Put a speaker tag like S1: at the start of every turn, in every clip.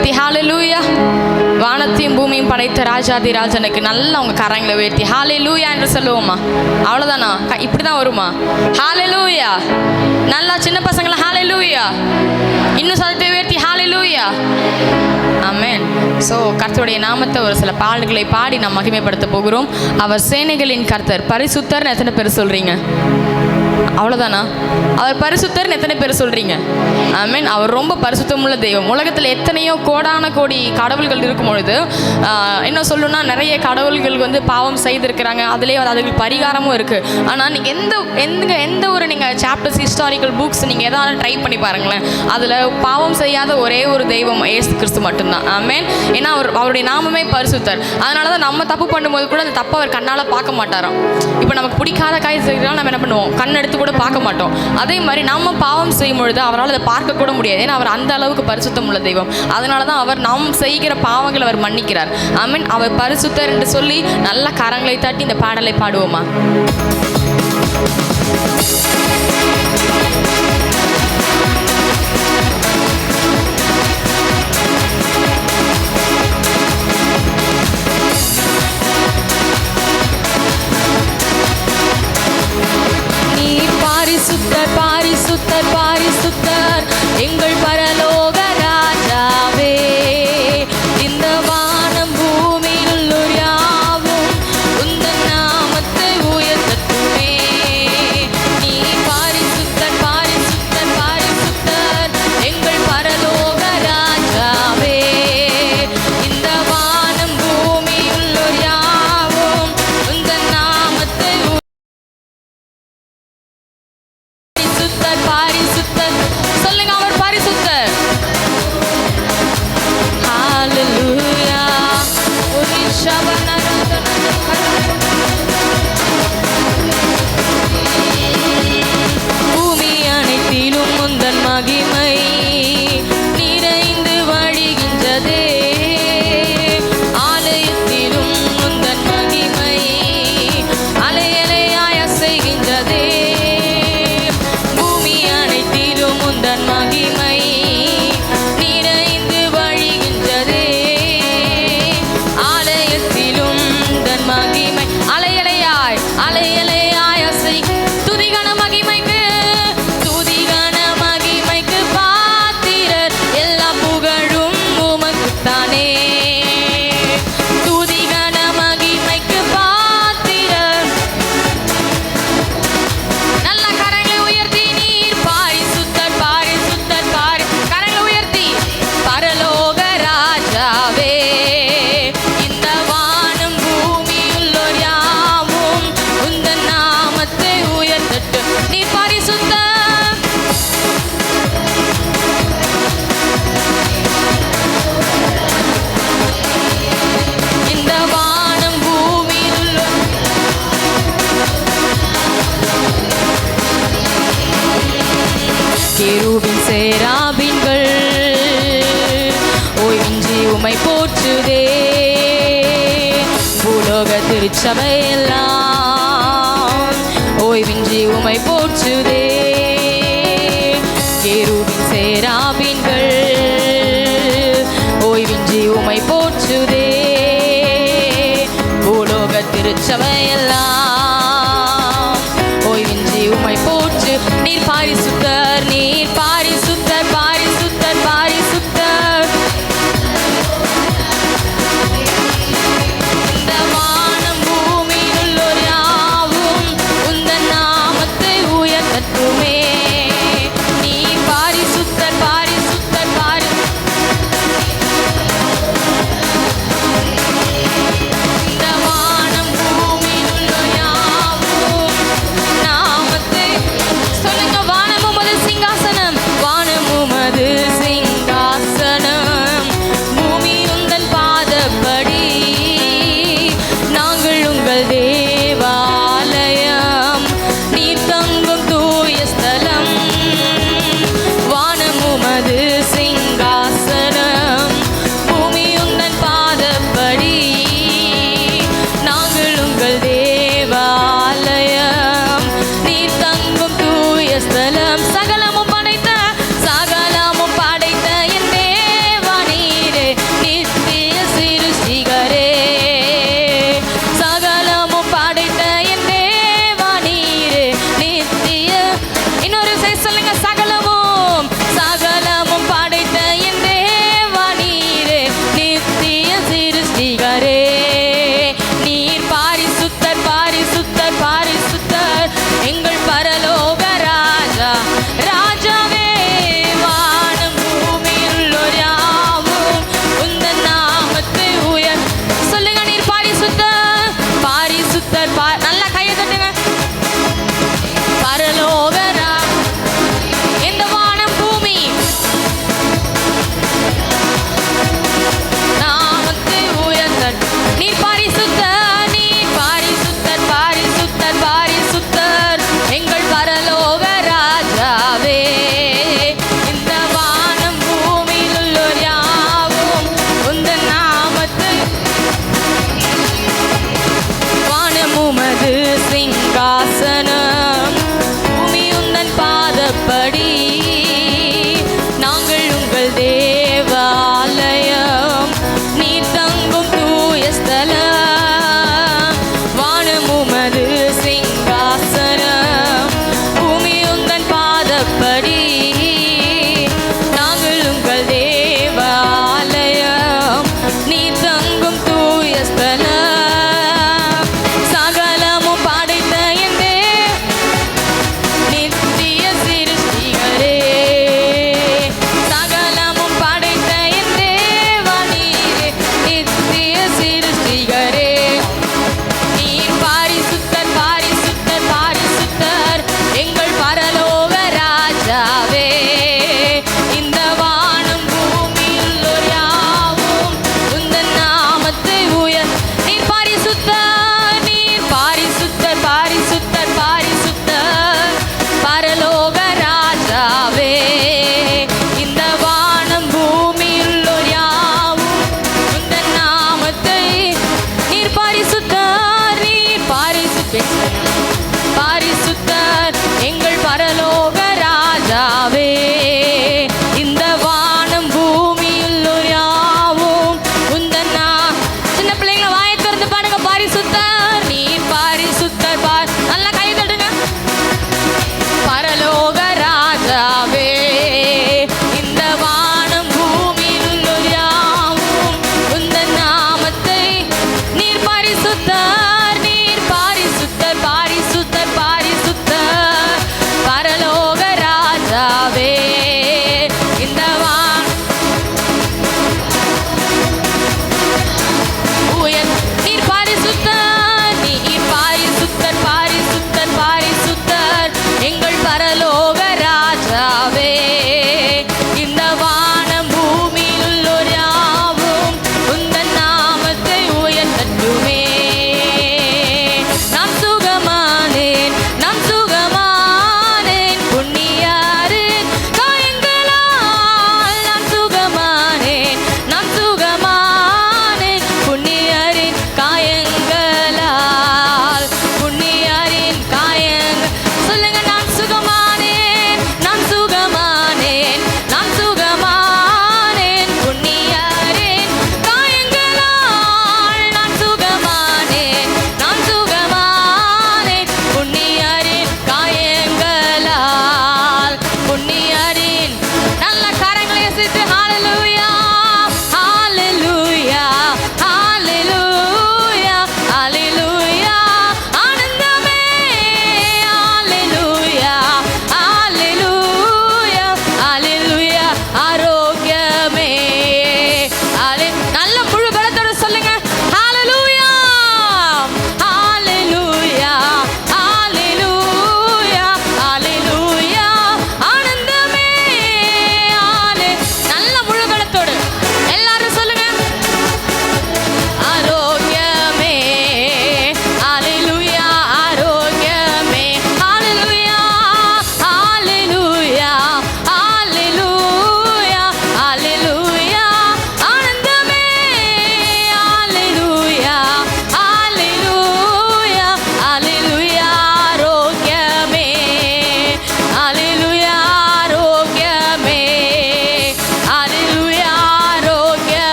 S1: உயர்த்தி ஹல்லேலூயா. வானத்தையும் பூமியும் படைத்த ராஜாதி ராஜனுக்கு நல்லா உங்க கரங்களை உயர்த்தி ஹல்லேலூயா என்று சொல்லுவோமா? அவ்வளவுதானா? இப்படிதான் வருமா? ஹல்லேலூயா. நல்லா சின்ன பசங்களா ஹல்லேலூயா. இன்னும் சத்தத்தை உயர்த்தி ஹல்லேலூயா. ஆமென். ஸோ கர்த்தருடைய நாமத்தை ஒரு சில பாடல்களை பாடி நாம் மகிமைப்படுத்த போகிறோம். அவர் சேனைகளின் கர்த்தர். பரிசுத்தர்னு எத்தனை பேர் சொல்றீங்க? அவ்வளோதானா? அவர் பரிசுத்தர்னு எத்தனை பேர் சொல்றீங்க? ஆமென். அவர் ரொம்ப பரிசுத்தமுள்ள தெய்வம். உலகத்தில் எத்தனையோ கோடான கோடி கடவுள்கள் இருக்கும் பொழுது என்ன சொல்லணும்னா நிறைய கடவுள்கள் வந்து பாவம் செய்திருக்கிறாங்க. அதுலேயே அதுக்கு பரிகாரமும் இருக்குது. ஆனால் நீங்கள் எந்த ஒரு நீங்கள் சாப்டர்ஸ் ஹிஸ்டாரிக்கல் புக்ஸ் நீங்கள் எதாவது ட்ரை பண்ணி பாருங்களேன். அதில் பாவம் செய்யாத ஒரே ஒரு தெய்வம் இயேசு கிறிஸ்து மட்டும்தான். ஆமென். ஏன்னா அவருடைய நாமமே பரிசுத்தர். அதனால தான் நம்ம தப்பு பண்ணும்போது கூட அந்த தப்பை அவர் கண்ணால் பார்க்க மாட்டாராம். இப்போ நமக்கு பிடிக்காத காய் செய்கிறதால நம்ம என்ன பண்ணுவோம்? கண் எடுத்து கூட பார்க்க மாட்டோம். அதே மாதிரி நம்ம பாவம் செய்யும் பொழுது அவரால் அதை பார்க்க கூட முடியாது. ஏன்னா அவர் அந்த அளவுக்கு பரிசுத்தம் உள்ள தெய்வம். அதனால தான் அவர் நாம் செய்கிற பாவங்களை அவர் மன்னிக்கிறார். ஆமென். அவர் பரிசுத்தர் என்று சொல்லி நல்ல கரங்களை தட்டி இந்த பாடலை பாடுவோமா?
S2: பாரிசுத்தர் பாரிசுத்தர் பாரிசுத்தர் எங்கள் பரலோக ராஜாவே. இந்த வானம் பூமியில் யாவும் உந்தன் நாமத்தை உயர்த்தட்டுமே. நீ பாரிசுத்தர் பாரிசுத்தர் பாரிசுத்தர் எங்கள் பரலோக ராஜாவே. இந்த வானம் பூமியில் யாவும் உந்தன் நாமத்தை பாரிசுத்தர். சொல்லுங்க, அவர் பரிசுத்தர். ஹல்லேலூயா. பூமி அனைத்திலும் உந்தன் மகிமை நிறைந்து வழிகின்றதே. ஆலயத்திலும் உந்தன் மகிமை அலையலையாய் அசைகின்றதே. உந்தன் மகிமை நிறைந்து வழிகின்றதே. ஆலயத்திலும் உந்தன் மகிமை அலையலையாய் அலையலையாய் அசை. துதிகன மகிமைக்கு துதிகன மகிமைக்கு பாத்திரர். எல்லா புகழும் உமக்குத்தானே. துதிகன மகிமைக்கு பாத்திரர். நல்ல கரங்களை உயர்த்தி நீர் பாரிசுத்தர் பாரிசுத்தர் பாரி. கரங்களை உயர்த்தி பரலோக ராஜாவே. இந்த வானம் பூமியுள்ளோர் யாவும் உந்தன் நாமத்தை உயர்த்தட்டும். நீ பரிசுத்தர். இந்த வானம் பூமியுள்ளோர் கேருபீன் சேராபீன்கள் ஓய்வின்றி உம்மை போற்றுதே. பூலோக திருச்சபையெல்லாம் ஓய்வின்றி உம்மை போற்றுதே. கேருபீன் சேராபீன்கள் ஓய்வின்றி உம்மை போற்றுதே. பூலோக திருச்சபையெல்லாம் ஓய்வின்றி உம்மை போற்று. நீர் பாரிசுத்தர் நீர் பாரிசுத்தர் பாரிசுத்தர் பாரிசுத்தர். இந்த வானம் பூமியுள்ளோர் யாவும் உந்தன் நாமத்தை உயர்த்தட்டுமே. நீ பாரிசுத்தர் பாரிசுத்தர் பாரி. இந்த வானம் பூமி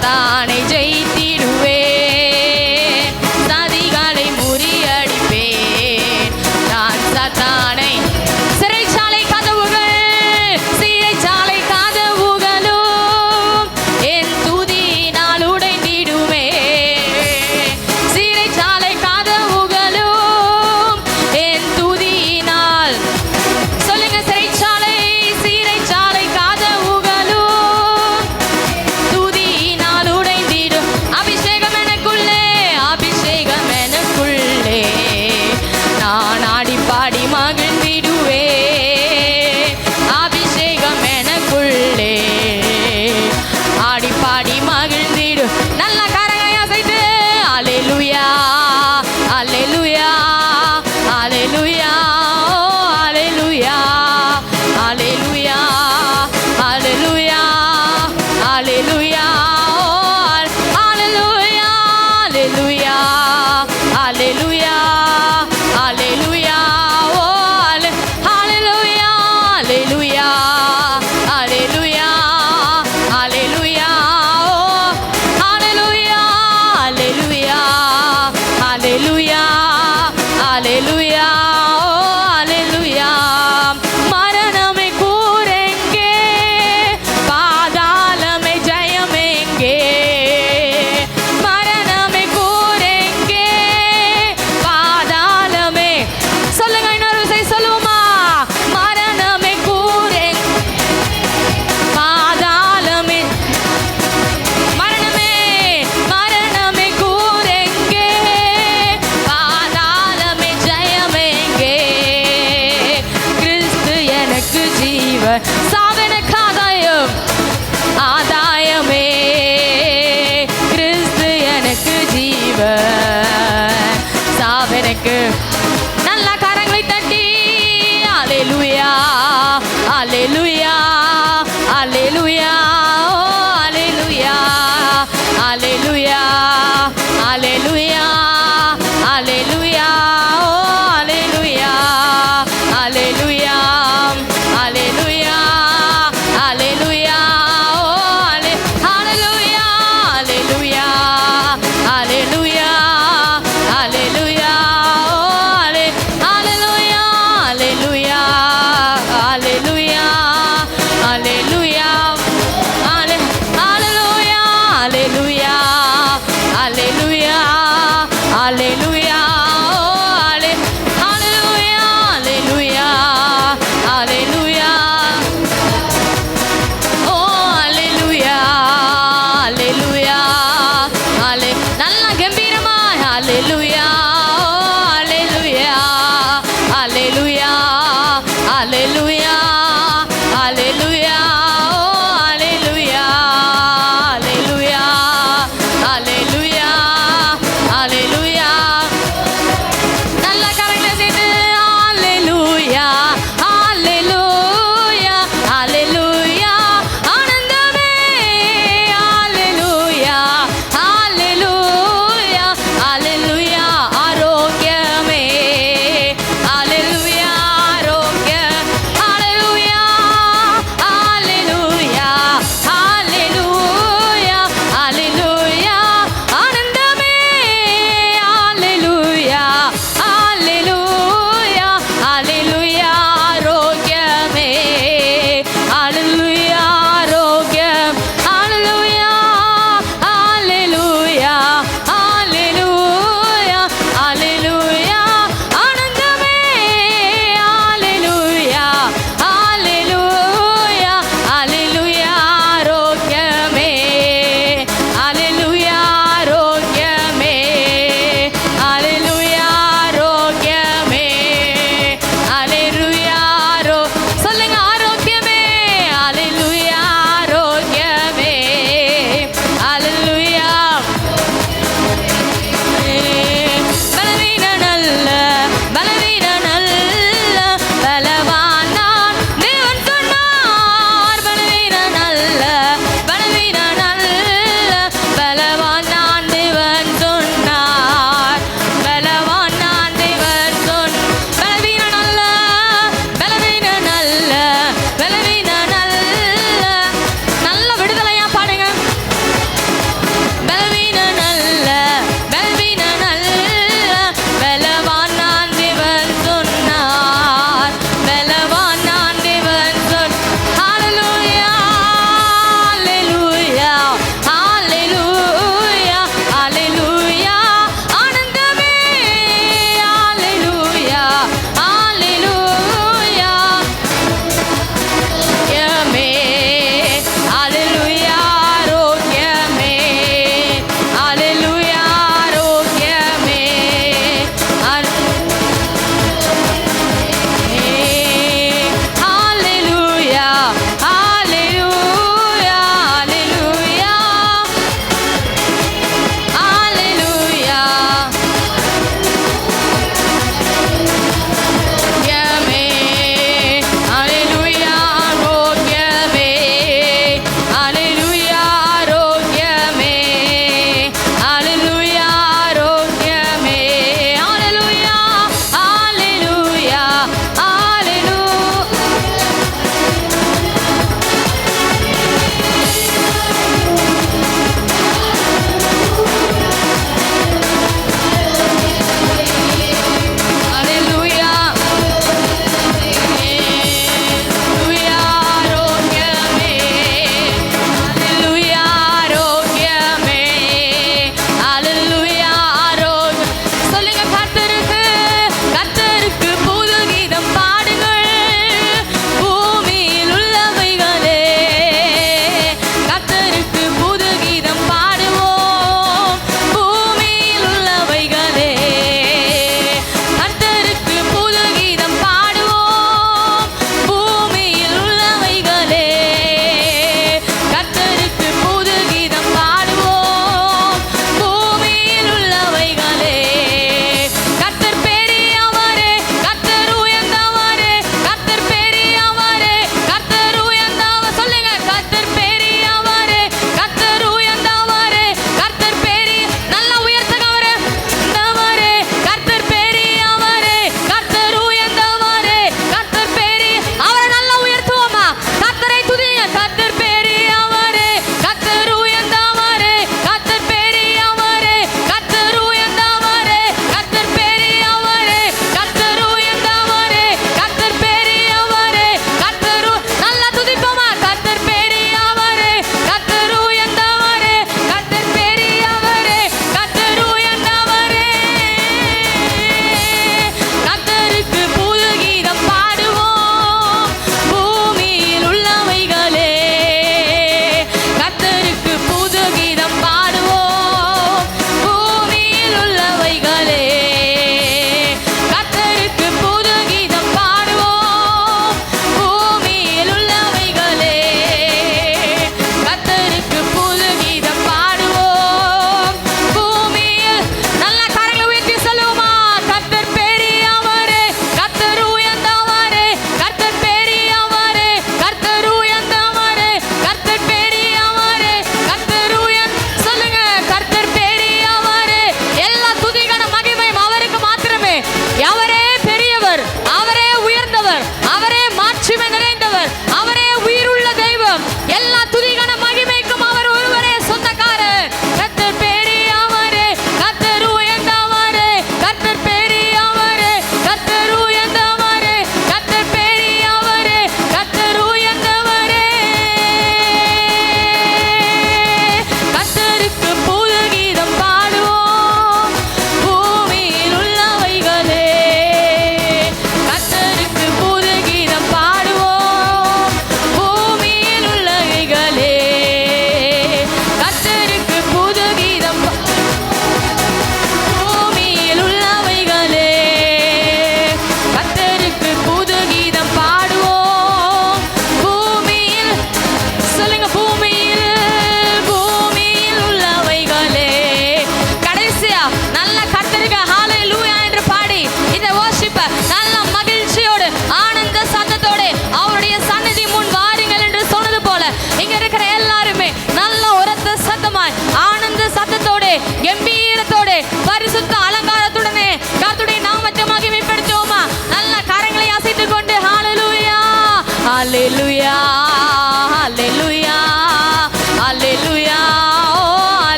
S1: சாத்தானை ஜெயித்திடுவேன், சதிகளை முறியடிப்பேன். நான் சாத்தானை சிறைச்சாலை கதவுகள், சிறைச்சாலை கதவுகளும் என் துதியினால் உடைந்திடுமே. சிறைச்சாலை கதவுகளும் என் துதியினால், சொல்லுங்க, சிறைச்சாலை கதவுகளும் துதியினால் உடைந்திடும். அபிஷேகம்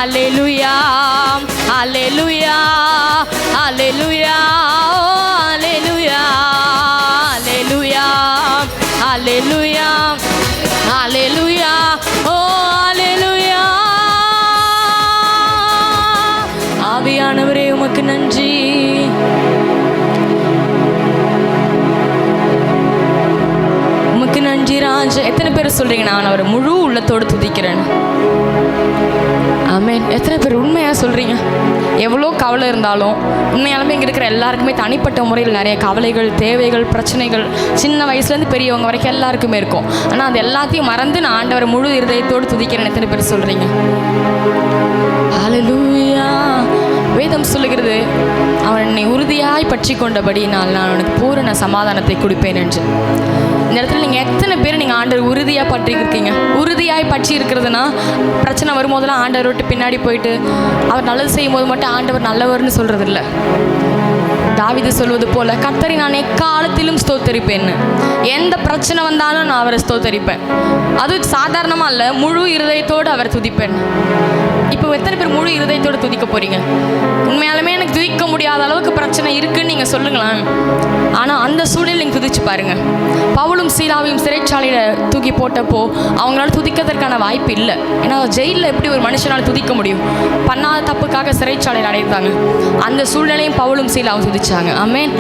S1: ஹalleluya ஹalleluya ஹalleluya ஹalleluya ஹalleluya ஹalleluya ஹalleluya ஓ ஹalleluya. ஆவியானவரே உமக்கு நன்றி. உமக்கு நன்றி ராஜா. எத்தனை பேர் சொல்றீங்க நான் அவரை முழு உள்ளத்தோடு துதிக்கிறேன்? ஆமென். எத்தனை பேர் உண்மையாக சொல்கிறீங்க? எவ்வளோ கவலை இருந்தாலும் உண்மையாலுமே இங்கே இருக்கிற எல்லாருக்குமே தனிப்பட்ட முறையில் நிறைய கவலைகள், தேவைகள், பிரச்சனைகள் சின்ன வயசுலேருந்து பெரியவங்க வரைக்கும் எல்லாருக்குமே இருக்கும். ஆனால் அது எல்லாத்தையும் மறந்து நான் ஆண்டவரை முழு இருதயத்தோடு துதிக்கிறேன். எத்தனை பேர் சொல்கிறீங்க? ஹல்லேலூயா. வேதம் சொல்லுகிறது, அவன் என்னை உறுதியாய் பற்றி கொண்டபடியினால் நான் அவனுக்கு பூரண சமாதானத்தை கொடுப்பேன் என்று. இந்த இடத்துல நீங்கள் எத்தனை பேர் நீங்கள் ஆண்டவர் உறுதியாக பற்றி இருக்கீங்க? உறுதியாய் பற்றி இருக்கிறதுனா பிரச்சனை வரும்போதெல்லாம் ஆண்டவர் விட்டு பின்னாடி போயிட்டு அவர் நல்லது செய்யும் போது மட்டும் ஆண்டவர் நல்லவர்னு சொல்கிறது இல்லை. தாவீது சொல்வது போல, கர்த்தரை நான் எக்காலத்திலும் ஸ்தோத்தரிப்பேன்னு. எந்த பிரச்சனை வந்தாலும் நான் அவரை ஸ்தோத்தரிப்பேன். அது சாதாரணமாக இல்லை, முழு இருதயத்தோடு அவரை துதிப்பேன். இப்போ எத்தனை பேர் முழு இருதயத்தோடு துதிக்க போறீங்க? உண்மையாலுமே எனக்கு துதிக்க முடியாத அளவுக்கு பிரச்சனை இருக்குன்னு நீங்கள் சொல்லுங்களேன். ஆனால் அந்த சூழலில் நீங்கள் துதிச்சு பாருங்க. பவுலும் சீலாவையும் சிறைச்சாலையில் தூக்கி போட்டப்போ அவங்களால துதிக்கிறதுக்கான வாய்ப்பு இல்லை. ஏன்னா ஜெயிலில் எப்படி ஒரு மனுஷனால் துதிக்க முடியும்? பண்ணாத தப்புக்காக சிறைச்சாலையில் அடைத்தாங்க. அந்த சூழ்நிலையும் பவுலும் சீலாவும் துதிச்சாங்க. ஆமென்.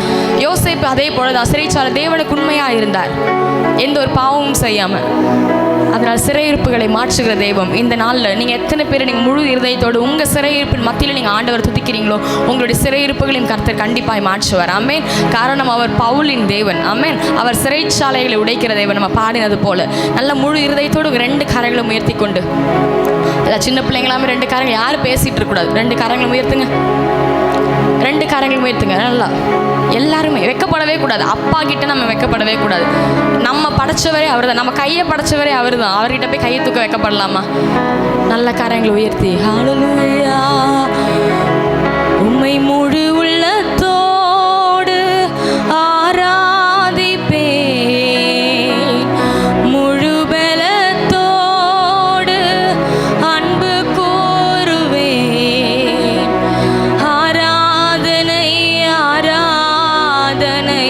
S1: யோசேப்பு அதே போலதான் சிறைச்சாலை தேவனுக்கு உண்மையாக இருந்தார், எந்த ஒரு பாவமும் செய்யாமல். அதனால் சிறையிருப்புகளை மாற்றுகிற தெய்வம். இந்த நாளில் நீங்கள் எத்தனை பேர் நீங்கள் முழு இருதயத்தோடு உங்கள் சிறையிருப்பின் மத்தியில் நீங்கள் ஆண்டவர் துதிக்கிறீங்களோ உங்களுடைய சிறையிருப்புகளையும் கர்த்தர் கண்டிப்பாக மாற்றுவார். ஆமென். காரணம் அவர் பவுலின் தேவன். ஆமென். அவர் சிறைச்சாலைகளை உடைக்கிற தேவன். நம்ம பாடினது போல நல்ல முழு இருதயத்தோடு 2 கரங்களும் உயர்த்தி கொண்டு, அதான் சின்ன பிள்ளைங்களாமே 2 கரங்கள், யாரும் பேசிகிட்டு இருக்கக்கூடாது. 2 கரங்களும் உயர்த்துங்க, 2 கரங்களும் உயர்த்துங்க. நல்லா எல்லாருமே வெக்கப்படவே கூடாது. அப்பா கிட்ட நம்ம வெக்கப்படவே கூடாது. நம்ம படைச்சவரே அவர் தான், நம்ம கையை படைச்சவரே அவர் தான். அவர்கிட்ட போய் கையை தூக்க வெக்கப்படலாமா? நல்ல கரங்களை உயர்த்தி ஹல்லேலூயா. உம்மை முழு உள்ளத்தோடு ஆராதிப்பேன், முழு பலத்தோடு அன்பு கூறுவேன். ஆராதனை ஆராதனை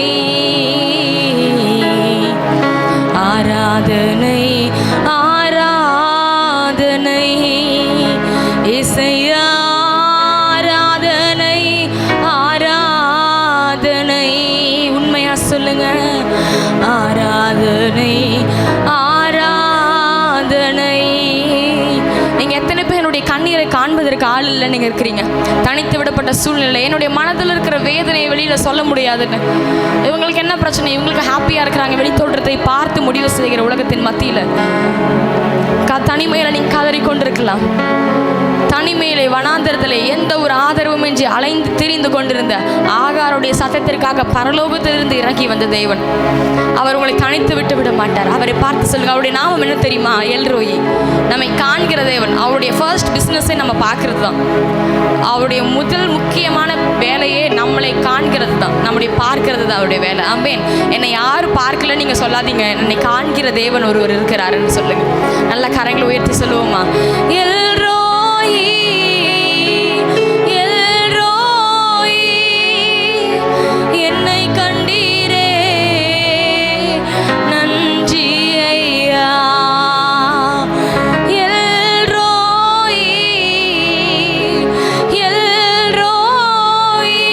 S1: ஆராதனை ஆராதனை இசையா, ஆராதனை ஆராதனை. உண்மையா சொல்லுங்க, ஆராதனை ஆராதனை. நீங்க எத்தனை பேர் என்னுடைய கண்ணீரை காண்பதற்கு ஆள் இல்லை நீங்க இருக்கிறீங்க? தனித்து விடப்பட்ட சூழ்நிலை, என்னுடைய மனதில் இருக்கிற வேதனையை வெளியில சொல்ல முடியாதுன்னு. இவங்களுக்கு என்ன பிரச்சனை? இவங்களுக்கு ஹாப்பியா இருக்கிறாங்க. வெளி தோற்றத்தை பார்த்து முடிவு செய்கிற உலகத்தின் மத்தியில தனிமையில நீங்க கதறி கொண்டிருக்கலாம். தனிமையிலே வனாந்தரத்திலே எந்த ஒரு ஆதரவுமின்றி அலைந்து திரிந்து கொண்டிருந்த ஆகாருடைய சத்தத்திற்காக பரலோகத்திலிருந்து இறங்கி வந்த தேவன் அவர் உங்களை தனித்து விட்டு விட மாட்டார். அவரை பார்த்து சொல்லுங்க, அவருடைய நாமம் என்ன தெரியுமா? எல்ரோயி. நம்மை காண்கிற தேவன். அவருடைய ஃபர்ஸ்ட் பிஸ்னஸே நம்ம பார்க்கறது தான். அவருடைய முதல் முக்கியமான வேலையே நம்மளை காண்கிறது தான், நம்முடைய பார்க்கிறது தான் அவருடைய வேலை. ஆமென். என்னை யாரும் பார்க்கல நீங்க சொல்லாதீங்க, என்னை காண்கிற தேவன் ஒருவர் இருக்கிறாருன்னு சொல்லுங்க. நல்ல கரங்களை உயர்த்தி சொல்லுவோமா? எல்ரோயி எல்ரோயி, என்னை கண்டீரே நன்றி ஐயா. எல்ரோயி எல்ரோயி,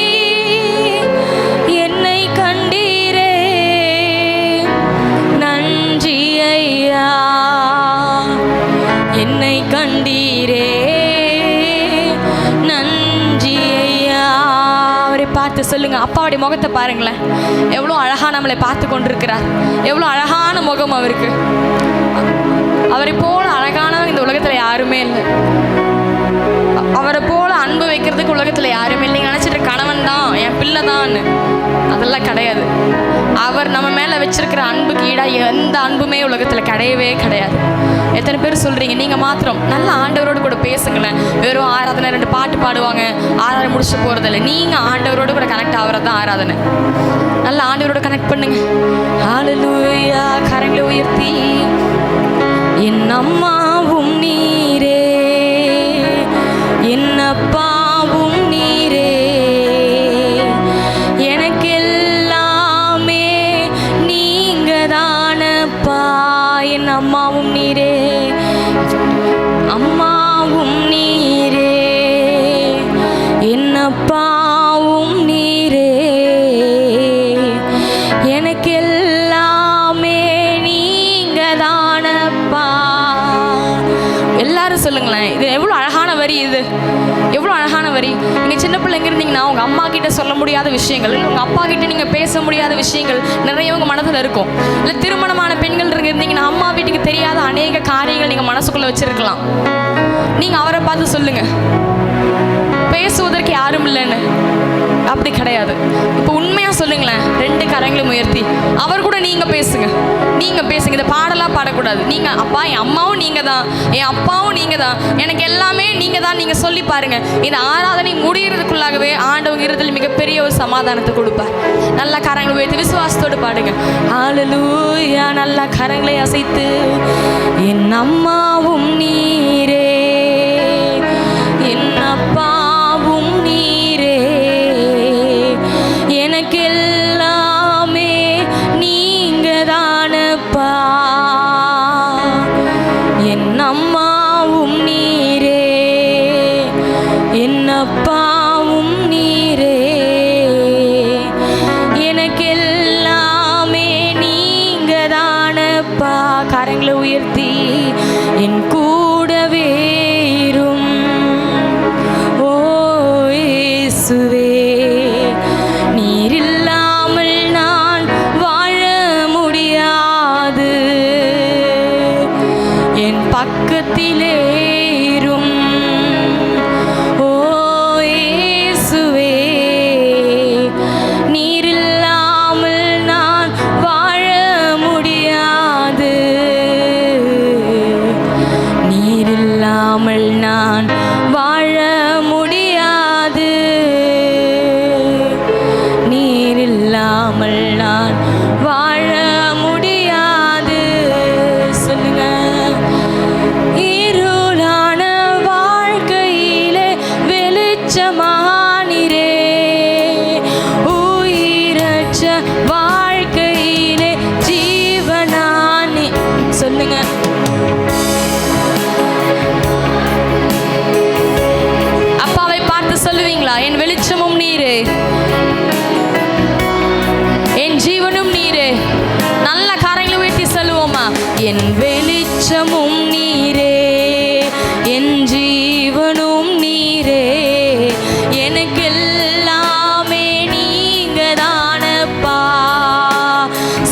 S1: என்னை கண்டீரே நன்றி ஐயா. என்னை கண்டீரே நன்றி ஐயா. அவரை பார்த்து சொல்லுங்க, அப்பாவுடைய முகத்தை பாருங்களேன், எவ்வளோ அழகா நம்மளை பார்த்து கொண்டிருக்கிறார். எவ்வளோ அழகான முகம் அவருக்கு. அவரை போல அழகானவங்க இந்த உலகத்துல யாருமே இல்லை. அவரை போல அன்பு வைக்கிறதுக்கு உலகத்துல யாருமே இல்லை. நினைச்சிட்டு கணவன் தான், என் பிள்ளை தான், அதெல்லாம் கிடையாது. அவர் நம்ம மேல வச்சிருக்கிற அன்புக்கு ஈடா எந்த அன்புமே உலகத்துல கிடையவே கிடையாது. எத்தனை பேர் சொல்றீங்க? நீங்க மாத்திரம் நல்ல ஆண்டவரோடு கூட பேசுங்களேன். வெறும் ஆராதனை 2 பாட்டு பாடுவாங்க, ஆராதனை முடிச்சு போறதில்லை. நீங்க ஆண்டவரோடு கூட கனெக்ட் ஆகிறது தான் ஆராதனை. நல்ல ஆண்டவரோட கனெக்ட் பண்ணுங்க. ஹல்லேலூயா. கரங்களை உயர்த்தி, என் அம்மாவும் நீரே சொல்லுங்களேன். இது எவ்வளோ அழகான வரி, இது எவ்வளோ அழகான வரி. நீங்கள் சின்ன பிள்ளைங்க இருந்தீங்கன்னா உங்கள் அம்மா கிட்ட சொல்ல முடியாத விஷயங்கள், இல்லை உங்கள் அப்பா கிட்ட நீங்கள் பேச முடியாத விஷயங்கள் நிறைய உங்கள் மனதில் இருக்கும். இல்லை திருமணமான பெண்கள் இருந்தீங்கன்னா அம்மா வீட்டுக்கு தெரியாத அநேக காரியங்கள் நீங்கள் மனசுக்குள்ளே வச்சுருக்கலாம். நீங்கள் அவரை பார்த்து சொல்லுங்கள், பேசுவதற்கு யாரும் இல்லைன்னு. அப்படி கிடையாது. இப்போ உண்மையாக சொல்லுங்களேன், 2 கரங்களும் உயர்த்தி அவர் கூட நீங்கள் பேசுங்க. நீங்கள் பேசுங்க. இந்த பாடலாக பாடக்கூடாது. நீங்கள் அப்பா, என் அம்மாவும் நீங்கள் தான், என் அப்பாவும் நீங்கள் தான், எனக்கு எல்லாமே நீங்கள் தான். நீங்கள் சொல்லி பாருங்கள். இந்த ஆராதனை முடிகிறதுக்குள்ளாகவே ஆண்டவங்க இருதல் மிகப்பெரிய ஒரு சமாதானத்தை கொடுப்பார். நல்லா கரங்களை உயர்த்தி விசுவாசத்தோடு பாடுங்க. ஹல்லேலூயா. நல்லா கரங்களை அசைத்து என் அம்மாவும் நீரே, என் அப்பாவும் நீரே, எனக்கு எல்லாமே நீங்க தானப்பா. என் அம்மாவும் நீரே, என் அப்பாவும் நீரே, எனக்கு எல்லாமே நீங்க தானப்பா. கரங்களை உயர்த்தி என் கூடவே இரும் ஓ இயேசுவே, நீர் இல்லாமல் நான் வாழ முடியாது. என் பக்கத்திலே இரும் ஓ இயேசுவே, நீர் இல்லாமல் நான் வாழ முடியாது. நீர் இல்லாமல் நான் வாழ முடியாது. நீர் இல்லாமல் நான் வாழ முடியாது. சொல்லுங்க. இருளான வாழ்க்கையிலே வெளிச்சமானிரே, உயிரற்ற வாழ்க்கையிலே ஜீவனானி. சொல்லுங்க. அப்பாவை பார்த்து சொல்லுவீங்களா? என் வெளிச்சமும் நீரே, என் ஜீவனும் நீரே. நல்ல கரங்களை உயர்த்தி சொல்லுவோமா? என் வெளிச்சமும் நீரே, என் ஜீவனும் நீரே, எனக்கு எல்லாமே நீங்க தானப்பா.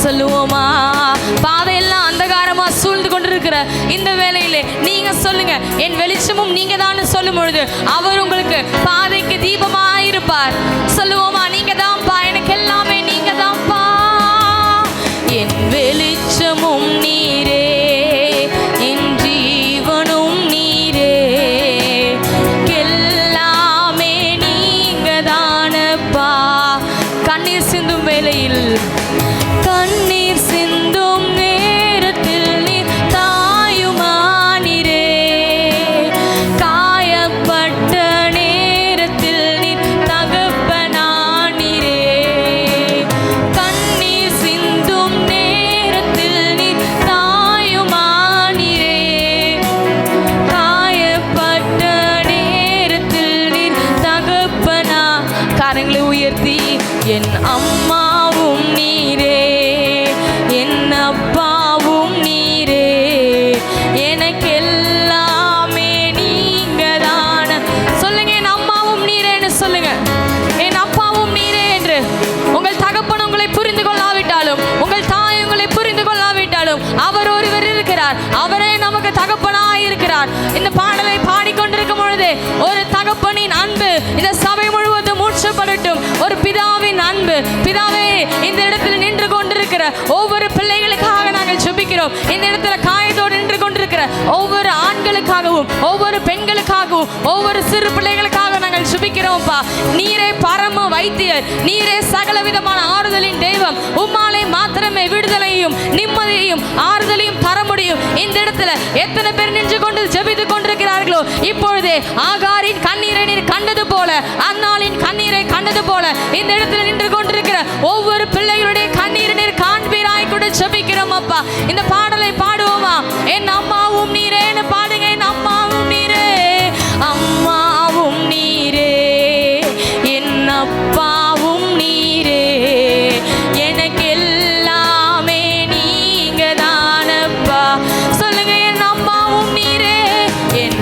S1: சொல்லுவோமா? பாதையெல்லாம் அந்தகாரமா சூழ்ந்து கொண்டிருக்கிற இந்த வேளையிலே நீங்க சொல்லுங்க, என் வெளிச்சமும் நீங்க தான் சொல்லும் பொழுது அவர் உங்களுக்கு பாதைக்கு தீபமாயிருப்பார். சொல்லுவோமா? நீங்க தான்ப்பா, எனக்கு எல்லாமே நீங்க தான்ப்பா. என் வெளிச்சமும் நீரே, என் ஜீவனும் நீரே, எல்லாமே நீங்க தானப்பா. கண்ணீர் சிந்தும் வேளையில், கண்ணீர் சிந்தும் நேரத்தில் நீர் தாயுமானிரே, காயப்பட்ட நேரத்தில் நீர் தகப்பனானிரே, கண்ணீர் சிந்தும் நேரத்தில் நீர் தாயுமானிரே, காயப்பட்ட நேரத்தில் நீர் தகப்பனா. கரங்களை உயர்த்தி என் அம்மாவும் நீரே, என் அப்பாவும் நீரே, எனக்கு எல்லாமே நீங்க தான. சொல்லுங்க, என் அம்மாவும் நீரேன்னு சொல்லுங்க. என் அப்பாவும் நீரே என்று. உங்கள் தகப்பன் உங்களை புரிந்து கொள்ளாவிட்டாலும், உங்கள் தாய் உங்களை புரிந்து கொள்ளாவிட்டாலும், அவர் ஒருவர் இருக்கிறார். அவரே நமக்கு தகப்பனாய் இருக்கிறார். இந்த பாடலை பாடிக்கொண்டிருக்கும் பொழுதே ஒரு தகப்பனின் அன்பு இந்த சபை முழுவதும் மூச்சப்படட்டும். ஒரு பிதாவின் அன்பு. பிதாவே, இந்த இடத்துல நின்று கொண்டிருக்கிற ஒவ்வொரு பிள்ளைகளுக்காக நாங்கள் ஜெபிக்கிறோம். இந்த இடத்துல காயத்தோடு நின்று கொண்டிருக்கிற ஒவ்வொரு ஆண்களுக்காகவும், ஒவ்வொரு பெண்களுக்காகவும், ஒவ்வொரு சிறு பிள்ளைகளுக்காக நாங்கள் ஜெபிக்கிறோம்ப்பா. நீரே பரம வைத்தியர், நீரே சகல விதமான ஆறுதலின் தெய்வம். உம்மாலே மாத்திரமே விடுதலையும் நிம்மதியையும் ஆறுதலையும் தர முடியும். இந்த இடத்துல எத்தனை பேர் நின்று கொண்டு ஜெபித்துக் கொண்டிருக்கிறார்களோ, இப்பொழுதே ஆகாரின் கண்ணீரை நீர் கண்டது போல, அன்னாளின் கண்ணீரை கண்டது போல, இந்த இடத்துல நின்று கொண்டிருக்கிற ஒவ்வொரு பிள்ளைகளுடைய கண்ணீரை நீர் காண்பீராய் கூட ஜெபிக்கிறோம் அப்பா. இந்த பாடலை பாடுவோமா? என் அம்மாவும் நீரேன்னு பாடுங்க. என் அம்மாவும் நீரே, அம்மாவும் நீரே, என் அப்பாவும் நீரே, எனக்கு எல்லாமே நீங்க தானப்பா. சொல்லுங்க, என் அம்மாவும் நீரே, என்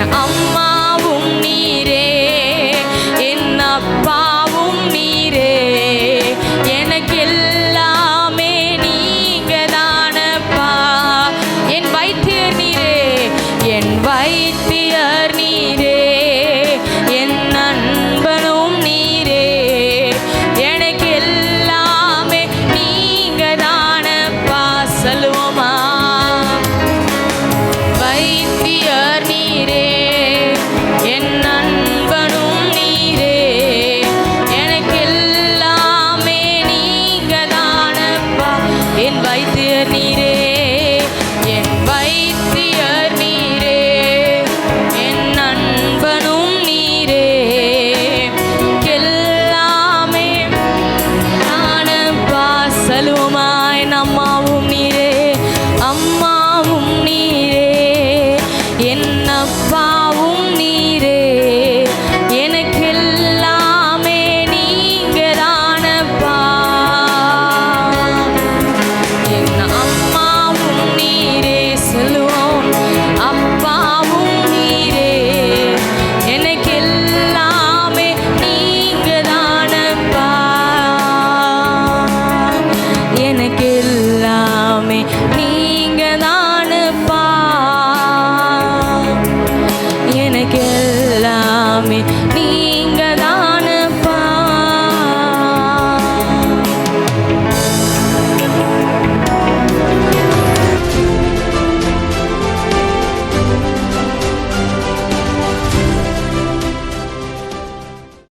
S1: அப்பாவும் நீரே, எனக்கெல்லாமே நீங்க தானப்பா. என் அம்மாவும் நீரே, சொல்லுவோம் அப்பாவும் நீரே, எனக்கெல்லாமே நீங்க தானப்பா. எனக்கெல்லாமே நீ